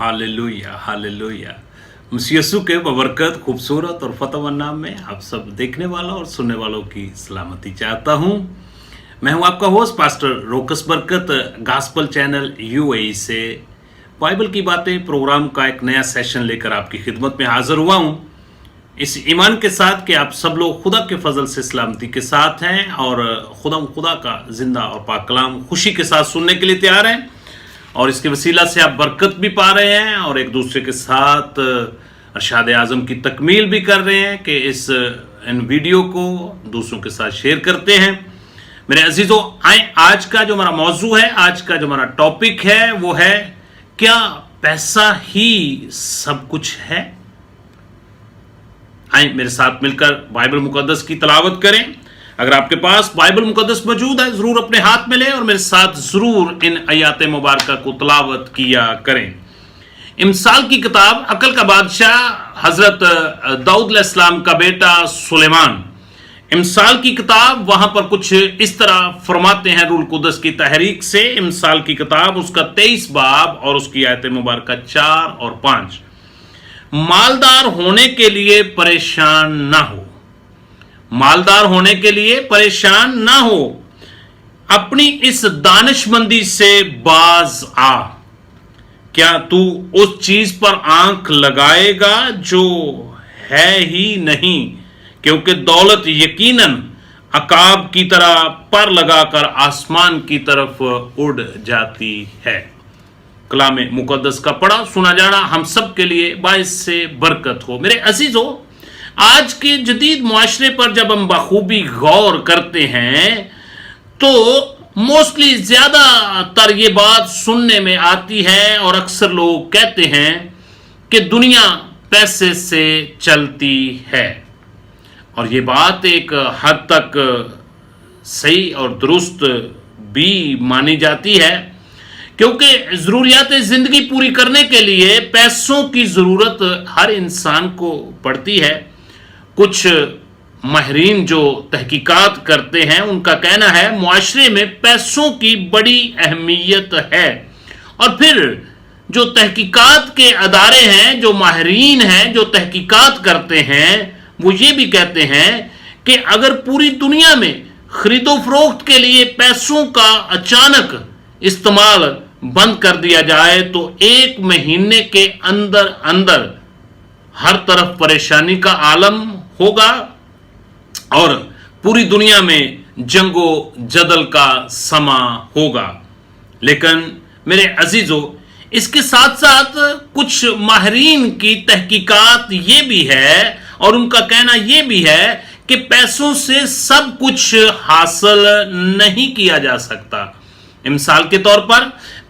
Hallelujah hallelujah. मसीह यीशु के बबरकत खूबसूरत और फतेहमंद नाम में आप सब देखने वालों और सुनने वालों की सलामती चाहता हूं। मैं हूं आपका होस्ट पास्टर रोकस बरकत, गॉस्पल चैनल यूएई से बाइबल की बातें प्रोग्राम का एक नया सेशन लेकर आपकी खिदमत में हाजिर हुआ हूं, इस ईमान के साथ कि आप सब लोग खुदा के फजल से सलामती के साथ हैं और खुदा का जिंदा और पाक कलाम खुशी के साथ सुनने के लिए तैयार हैं, और इसके वसीला से आप बरकत भी पा रहे हैं और एक दूसरे के साथ अरशाद आज़म की तकमील भी कर रहे हैं कि इन वीडियो को दूसरों के साथ शेयर करते हैं। मेरे अजीजों, आज का जो हमारा मौजू है, आज का जो हमारा टॉपिक है वो है, क्या पैसा ही सब कुछ है? आए मेरे साथ मिलकर बाइबल मुकद्दस की तलावत करें। अगर आपके पास बाइबल मुकद्दस मौजूद है, जरूर अपने हाथ में लें और मेरे साथ जरूर इन आयात मुबारका को तलावत किया करें। इमसाल की किताब, अकल का बादशाह हजरत दाऊद अलैहिस्सलाम का बेटा सुलेमान, इमसाल की किताब वहां पर कुछ इस तरह फरमाते हैं रूल कुदस की तहरीक से। इमसाल की किताब उसका 23 बाब और उसकी आयत मुबारका 4 और 5, मालदार होने के लिए परेशान ना हो, मालदार होने के लिए परेशान ना हो, अपनी इस दानिशमंदी से बाज आ। क्या तू उस चीज पर आंख लगाएगा जो है ही नहीं, क्योंकि दौलत यकीनन अकाब की तरह पर लगाकर आसमान की तरफ उड़ जाती है। कलाम मुकद्दस का पढ़ा सुना जाना हम सब के लिए बाइस से बरकत हो। मेरे अजीजों, आज के जदीद मुआशरे पर जब हम बखूबी गौर करते हैं तो मोस्टली ज्यादातर ये बात सुनने में आती है और अक्सर लोग कहते हैं कि दुनिया पैसे से चलती है, और ये बात एक हद तक सही और दुरुस्त भी मानी जाती है, क्योंकि ज़रूरियात ज़िंदगी पूरी करने के लिए पैसों की ज़रूरत हर इंसान को पड़ती है। कुछ माहिरीन जो तहकीकात करते हैं उनका कहना है मुआशरे में पैसों की बड़ी अहमियत है, और फिर जो तहकीकात के अदारे हैं, जो माहिरीन हैं, जो तहकीकात करते हैं, वो ये भी कहते हैं कि अगर पूरी दुनिया में खरीदो फरोख्त के लिए पैसों का अचानक इस्तेमाल बंद कर दिया जाए तो 1 महीने के अंदर अंदर हर तरफ परेशानी का आलम होगा और पूरी दुनिया में जंगो जदल का समा होगा। लेकिन मेरे अजीजों, इसके साथ साथ कुछ माहिरीन की तहकीकात ये भी है और उनका कहना ये भी है कि पैसों से सब कुछ हासिल नहीं किया जा सकता। मिसाल के तौर पर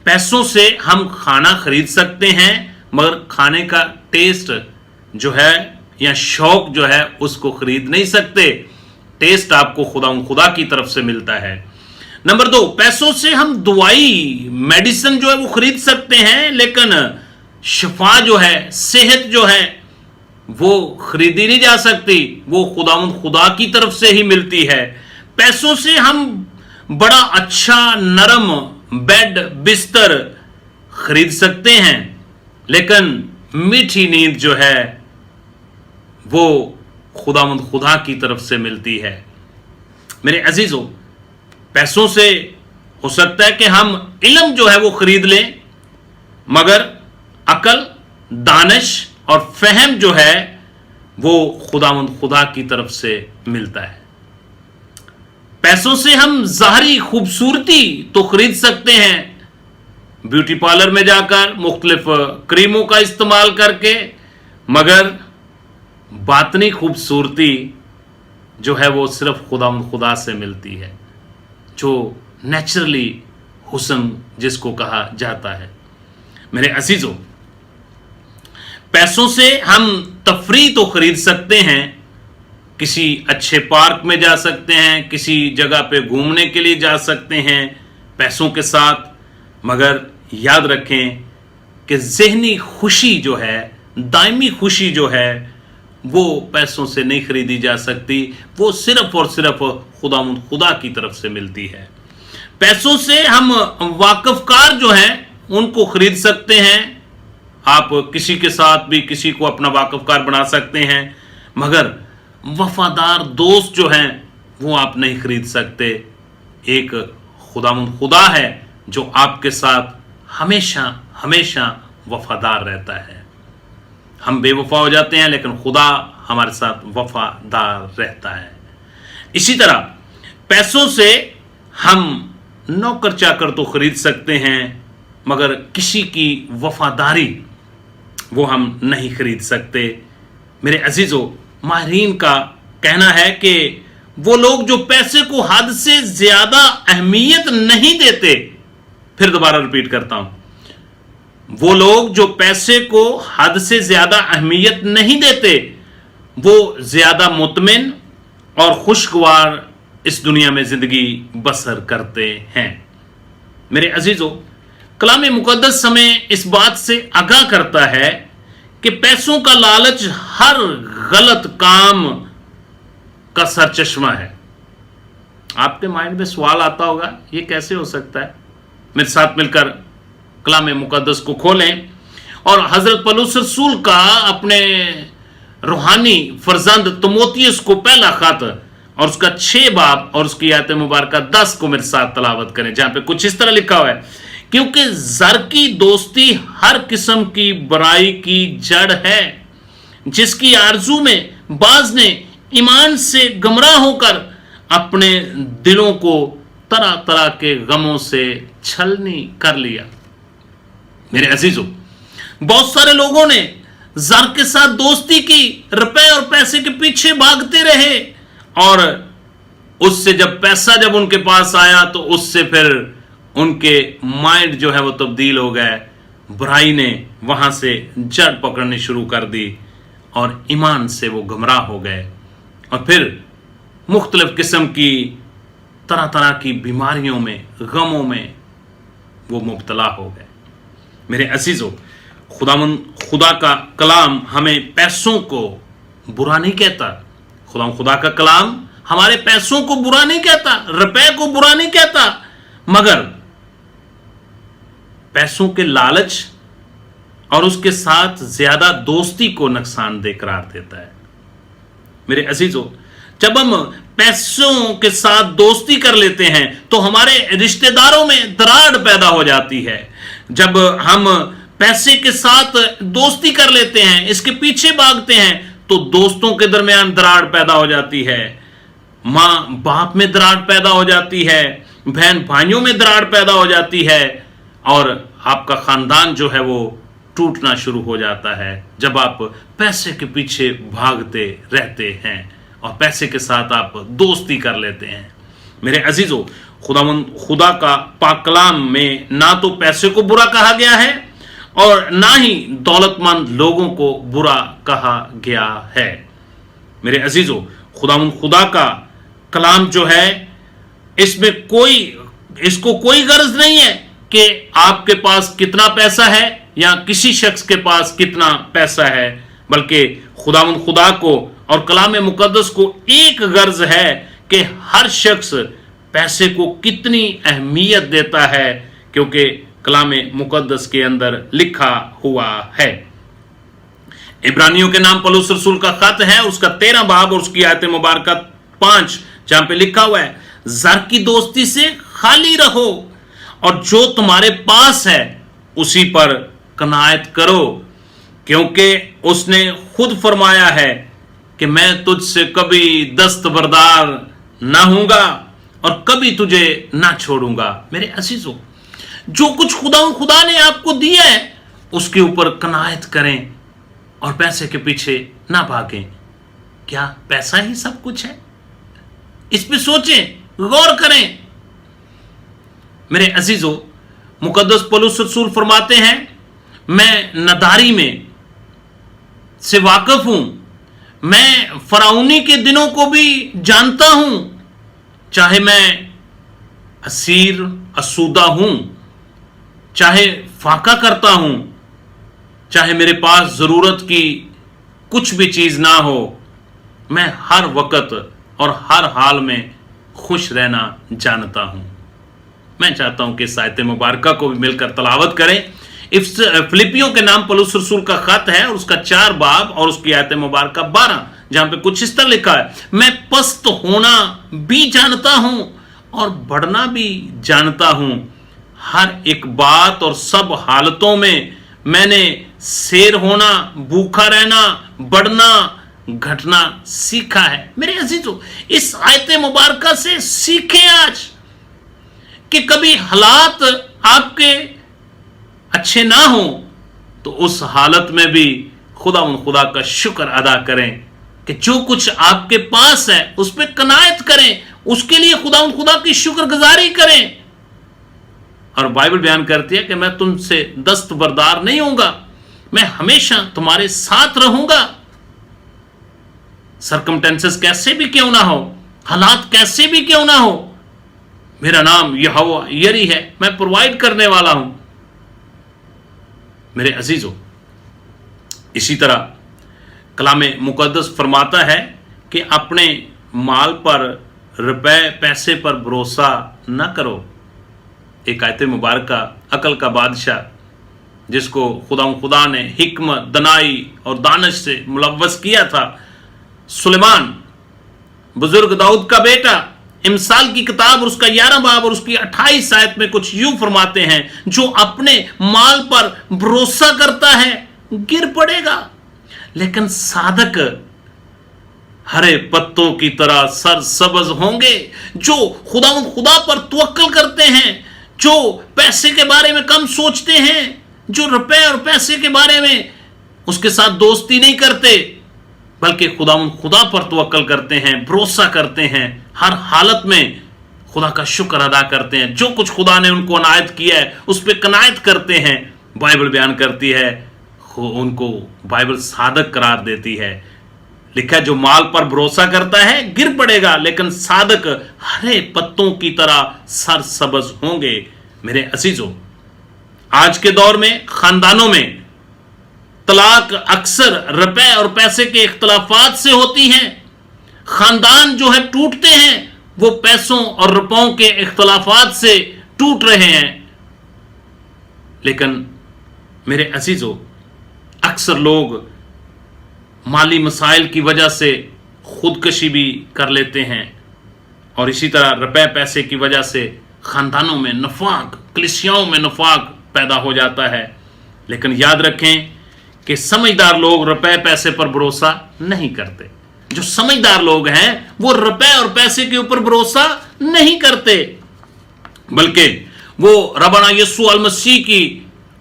पैसों से हम खाना खरीद सकते हैं, मगर खाने का टेस्ट जो है या शौक जो है उसको खरीद नहीं सकते। टेस्ट आपको खुदा की तरफ से मिलता है। नंबर 2, पैसों से हम दवाई मेडिसिन जो है वो खरीद सकते हैं, लेकिन शिफा जो है, सेहत जो है वो खरीदी नहीं जा सकती, वो खुदा की तरफ से ही मिलती है। पैसों से हम बड़ा अच्छा नरम बेड बिस्तर खरीद सकते हैं, लेकिन मीठी नींद जो है वो खुदा की तरफ से मिलती है। मेरे अजीजों, पैसों से हो सकता है कि हम इल्म जो है वो खरीद लें, मगर अकल, दानिश और फहम जो है वो खुदा की तरफ से मिलता है। पैसों से हम ज़ाहरी खूबसूरती तो खरीद सकते हैं, ब्यूटी पार्लर में जाकर मुख्तलिफ क्रीमों का इस्तेमाल करके, मगर बातनी खूबसूरती जो है वो सिर्फ खुदा से मिलती है, जो नेचुरली हुस्न जिसको कहा जाता है। मेरे अजीजों, पैसों से हम तफरी तो खरीद सकते हैं, किसी अच्छे पार्क में जा सकते हैं, किसी जगह पे घूमने के लिए जा सकते हैं पैसों के साथ, मगर याद रखें कि ज़हनी खुशी जो है, दायमी खुशी जो है वो पैसों से नहीं खरीदी जा सकती, वो सिर्फ और सिर्फ खुदा की तरफ से मिलती है। पैसों से हम वाकफकार जो हैं उनको खरीद सकते हैं, آپ کسی کے ساتھ بھی کسی کو اپنا واقفکار بنا سکتے ہیں، مگر وفادار دوست جو ہیں وہ آپ نہیں خرید سکتے۔ ایک خدا ہے جو آپ کے ساتھ ہمیشہ ہمیشہ وفادار رہتا ہے۔ ہم بے وفا ہو جاتے ہیں لیکن خدا ہمارے ساتھ وفادار رہتا ہے۔ اسی طرح پیسوں سے ہم نوکر چاکر تو خرید سکتے ہیں، مگر کسی کی وفاداری وہ ہم نہیں خرید سکتے۔ میرے عزیزو، ماہرین کا کہنا ہے کہ وہ لوگ جو پیسے کو حد سے زیادہ اہمیت نہیں دیتے، پھر دوبارہ ریپیٹ کرتا ہوں، وہ لوگ جو پیسے کو حد سے زیادہ اہمیت نہیں دیتے، وہ زیادہ مطمئن اور خوشگوار اس دنیا میں زندگی بسر کرتے ہیں۔ میرے عزیزو، کلام مقدس ہمیں اس بات سے آگاہ کرتا ہے کہ پیسوں کا لالچ ہر غلط کام کا سرچشمہ ہے۔ آپ کے مائنڈ میں سوال آتا ہوگا، یہ کیسے ہو سکتا ہے؟ میرے ساتھ مل کر کلام مقدس کو کھولیں اور حضرت پولس رسول کا اپنے روحانی فرزند تموتھیوس کو پہلا خط اور اس کا 6 باب اور اس کی آیت مبارکہ 10 کو میرے ساتھ تلاوت کریں، جہاں پہ کچھ اس طرح لکھا ہوا ہے، کیونکہ زر کی دوستی ہر قسم کی برائی کی جڑ ہے، جس کی آرزو میں بعض نے ایمان سے گمراہ ہو کر اپنے دلوں کو طرح طرح کے غموں سے چھلنی کر لیا۔ میرے عزیزو، بہت سارے لوگوں نے زر کے ساتھ دوستی کی، روپے اور پیسے کے پیچھے بھاگتے رہے، اور اس سے جب پیسہ جب ان کے پاس آیا تو اس سے پھر ان کے مائنڈ جو ہے وہ تبدیل ہو گئے، برائی نے وہاں سے جڑ پکڑنی شروع کر دی اور ایمان سے وہ گمراہ ہو گئے، اور پھر مختلف قسم کی طرح طرح کی بیماریوں میں، غموں میں وہ مبتلا ہو گئے۔ میرے عزیزو، خدا کا کلام ہمیں پیسوں کو برا نہیں کہتا۔ خدا کا کلام ہمارے پیسوں کو برا نہیں کہتا، روپے کو برا نہیں کہتا، مگر پیسوں کے لالچ اور اس کے ساتھ زیادہ دوستی کو نقصان دہ قرار دیتا ہے۔ میرے عزیزو، جب ہم پیسوں کے ساتھ دوستی کر لیتے ہیں تو ہمارے رشتہ داروں میں دراڑ پیدا ہو جاتی ہے۔ جب ہم پیسے کے ساتھ دوستی کر لیتے ہیں، اس کے پیچھے بھاگتے ہیں، تو دوستوں کے درمیان دراڑ پیدا ہو جاتی ہے، ماں باپ میں دراڑ پیدا ہو جاتی ہے، بہن بھائیوں میں دراڑ پیدا ہو جاتی ہے، اور آپ کا خاندان جو ہے وہ ٹوٹنا شروع ہو جاتا ہے جب آپ پیسے کے پیچھے بھاگتے رہتے ہیں اور پیسے کے ساتھ آپ دوستی کر لیتے ہیں۔ میرے عزیزو، خدا کا پاک کلام میں نہ تو پیسے کو برا کہا گیا ہے اور نہ ہی دولت مند لوگوں کو برا کہا گیا ہے۔ میرے عزیزو، خدا کا کلام جو ہے، اس کو کوئی غرض نہیں ہے کہ آپ کے پاس کتنا پیسہ ہے یا کسی شخص کے پاس کتنا پیسہ ہے، بلکہ خدا کو اور کلام مقدس کو ایک غرض ہے کہ ہر شخص پیسے کو کتنی اہمیت دیتا ہے، کیونکہ کلام مقدس کے اندر لکھا ہوا ہے۔ عبرانیوں کے نام پولس رسول کا خط ہے، اس کا 13 باب اور اس کی آیت مبارکہ 5، جہاں پہ لکھا ہوا ہے، زر کی دوستی سے خالی رہو اور جو تمہارے پاس ہے اسی پر قناعت کرو، کیونکہ اس نے خود فرمایا ہے کہ میں تجھ سے کبھی دستبردار نہ ہوں گا اور کبھی تجھے نہ چھوڑوں گا۔ میرے عزیزو، جو کچھ خدا نے آپ کو دیا ہے اس کے اوپر قناعت کریں اور پیسے کے پیچھے نہ بھاگیں۔ کیا پیسہ ہی سب کچھ ہے؟ اس پہ سوچیں، غور کریں۔ میرے عزیزو، مقدس پولس رسول فرماتے ہیں، میں نداری میں سے واقف ہوں، میں فرعونی کے دنوں کو بھی جانتا ہوں، چاہے میں اسیر اسودہ ہوں، چاہے فاقہ کرتا ہوں، چاہے میرے پاس ضرورت کی کچھ بھی چیز نہ ہو، میں ہر وقت اور ہر حال میں خوش رہنا جانتا ہوں۔ میں چاہتا ہوں کہ اس آیت مبارکہ کو بھی مل کر تلاوت کریں۔ फिलिपियों के नाम पौलुस रसूल का खत है और उसका 4 बाब और उसकी आयत मुबारक 12, जहां पे कुछ इस तरह लिखा है, मैं पस्त होना भी जानता हूं और बढ़ना भी जानता हूं। हर एक बात और सब हालतों में मैंने शेर होना, भूखा रहना, बढ़ना, घटना सीखा है। मेरे अजीजों, इस आयत मुबारक से सीखें आज कि कभी हालात आपके अच्छे ना हो तो उस हालत में भी खुदा का शुक्र अदा करें कि जो कुछ आपके पास है उस पर कनायत करें, उसके लिए खुदा की शुक्रगुजारी करें। और बाइबल बयान करती है कि मैं तुमसे दस्तबरदार नहीं होऊंगा, मैं हमेशा तुम्हारे साथ रहूंगा। सर्कमटेंसेस कैसे भी क्यों ना हो, हालात कैसे भी क्यों ना हो, मेरा नाम यहोवा यरी है, मैं प्रोवाइड करने वाला हूं। मेरे अजीजों, इसी तरह कलाम मुकद्दस फरमाता है कि अपने माल पर, रुपए पैसे पर भरोसा न करो। एक आयत मुबारक अकल का बादशाह, जिसको खुदा ने हिकमत, दनाई और दानिश से मुलव्वस किया था, सुलेमान, बुजुर्ग दाऊद का बेटा, इमसाल की किताब और उसका 11 बाब और उसकी 28 आयत में कुछ यूं फरमाते हैं, जो अपने माल पर भरोसा करता है गिर पड़ेगा, लेकिन साधक हरे पत्तों की तरह सरसब्ज होंगे। जो खुदा पर तवक्कल करते हैं, जो पैसे के बारे में कम सोचते हैं, जो रुपए और पैसे के बारे में उसके साथ दोस्ती नहीं करते, बल्कि खुदा पर तवक्कल करते हैं, भरोसा करते हैं, हर हालत में खुदा का शुक्र अदा करते हैं, जो कुछ खुदा ने उनको अनायत किया है उस पर कनायत करते हैं। बाइबल बयान करती है, उनको बाइबल साधक करार देती है। लिखा है, जो माल पर भरोसा करता है गिर पड़ेगा, लेकिन साधक हरे पत्तों की तरह सरसब्ज होंगे। मेरे अजीजों, आज के दौर में खानदानों में तलाक अक्सर रुपए और पैसे के इख्तलाफात से होती हैं। खानदान जो है टूटते हैं, वो पैसों और रुपयों के इख्तलाफात से टूट रहे हैं। लेकिन मेरे अजीजों, अक्सर लोग माली मसाइल की वजह से खुदकशी भी कर लेते हैं और इसी तरह रुपए पैसे की वजह से खानदानों में नफाक, कलीसियाओं में नफाक पैदा हो जाता है। लेकिन याद रखें कि समझदार लोग रुपए पैसे पर भरोसा नहीं करते। जो समझदार लोग हैं वो रुपए और पैसे के ऊपर भरोसा नहीं करते, बल्कि वो रब्बाना यीशु अल मसीह की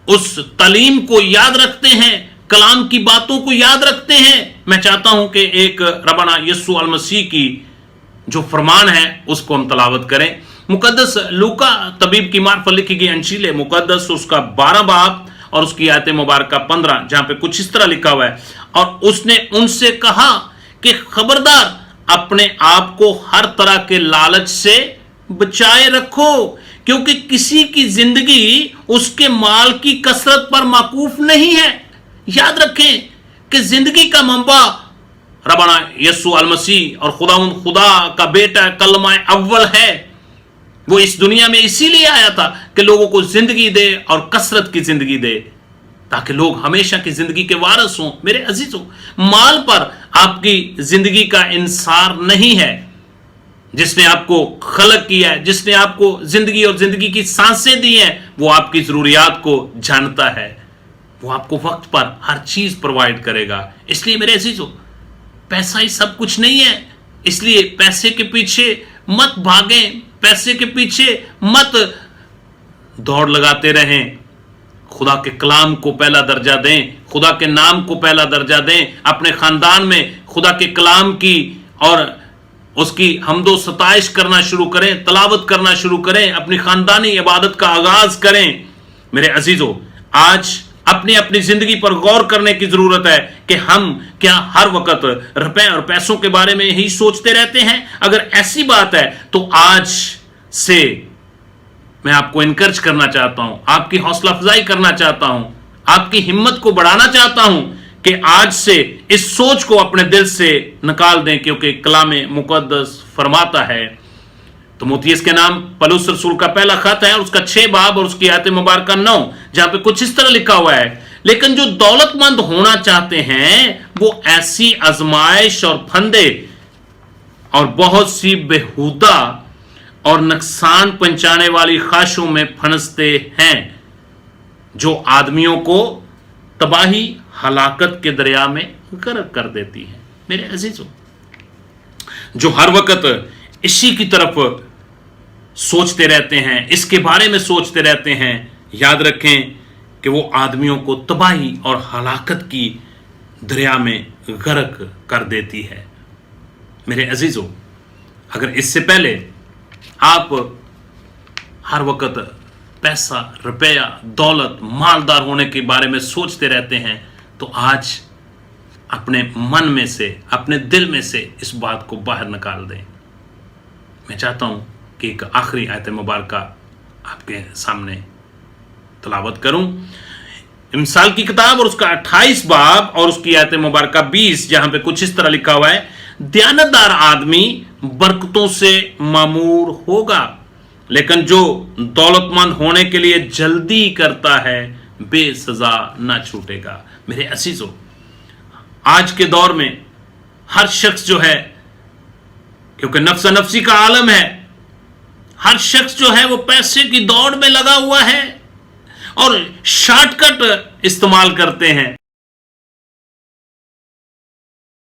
उस तालीम को याद रखते हैं, कलाम की बातों को याद रखते हैं। मैं चाहता हूं कि एक रब्बाना यीशु अल मसीह की जो फरमान है उसको हम तलावत करें। मुकद्दस लूका तबीब की मार्फत लिखी गई अंजील मुकद्दस उसका 12 बाब और उसकी आयत मुबारक 15, जहां पे कुछ इस तरह लिखा हुआ है, और उसने उनसे कहा कि खबरदार अपने आप को हर तरह के लालच से बचाए रखो, क्योंकि किसी की जिंदगी उसके माल की कसरत पर माकूफ नहीं है। याद रखें कि जिंदगी का मंबा रब्बाना यीशु अल मसीह और खुदा का बेटा कलमा अव्वल है। वो इस दुनिया में इसीलिए आया था कि लोगों को जिंदगी दे और कसरत की जिंदगी दे, ताकि लोग हमेशा की जिंदगी के वारिस हों। मेरे अजीजों, माल पर आपकी जिंदगी का इंसार नहीं है। जिसने आपको खलक किया है, जिसने आपको जिंदगी और जिंदगी की सांसें दी हैं, वो आपकी जरूरियात को जानता है, वो आपको वक्त पर हर चीज प्रोवाइड करेगा। इसलिए मेरे अजीजों, पैसा ही सब कुछ नहीं है, इसलिए पैसे के पीछे मत भागें, पैसे के पीछे मत दौड़ लगाते रहें। खुदा के कलाम को पहला दर्जा दें, खुदा के नाम को पहला दर्जा दें। अपने खानदान में खुदा के कलाम की और उसकी हमदो सताइश करना शुरू करें, तलावत करना शुरू करें, अपनी खानदानी इबादत का आगाज करें। मेरे अजीजों, आज अपनी अपनी जिंदगी पर गौर करने की जरूरत है कि हम क्या हर वक्त रुपए और पैसों के बारे में ही सोचते रहते हैं। अगर ऐसी बात है तो आज से मैं आपको इनकरेज करना चाहता हूं, आपकी हौसला अफजाई करना चाहता हूं, आपकी हिम्मत को बढ़ाना चाहता हूं कि आज से इस सोच को अपने दिल से निकाल दें, क्योंकि कलाम मुकद्दस फरमाता है। तिमोथियस के नाम पौलुस रसूल का पहला खत है और उसका 6 बाब और उसकी आयत मुबारक 9, जहां पे कुछ इस तरह लिखा हुआ है, लेकिन जो दौलतमंद होना चाहते हैं वो ऐसी आजमाइश और फंदे और बहुत सी बेहुदा और नुकसान पहुंचाने वाली ख्वाहिशों में फंसते हैं, जो आदमियों को तबाही हलाकत के दरिया में गर्क कर देती है। मेरे अजीजों, जो हर वक्त इसी की तरफ सोचते रहते हैं, इसके बारे में सोचते रहते हैं, याद रखें कि वो आदमियों को तबाही और हलाकत की दरिया में गर्क कर देती है। मेरे अजीजों, अगर इससे पहले आप हर वक्त पैसा, रुपया, दौलत, मालदार होने के बारे में सोचते रहते हैं, तो आज अपने मन में से, अपने दिल में से इस बात को बाहर निकाल दें। मैं चाहता हूं कि एक आखिरी आयत मुबारक आपके सामने तलावत करूं, मिसाल की किताब और उसका 28 बाब और उसकी आयत मुबारक 20, जहां पे कुछ इस तरह लिखा हुआ है, दयानतदार आदमी बरकतों से मामूर होगा, लेकिन जो दौलतमंद होने के लिए जल्दी करता है बेसजा ना छूटेगा। मेरे अजीजों, आज के दौर में हर शख्स जो है, क्योंकि नफ्सा नफ्सी का आलम है, हर शख्स जो है वो पैसे की दौड़ में लगा हुआ है और शॉर्टकट इस्तेमाल करते हैं।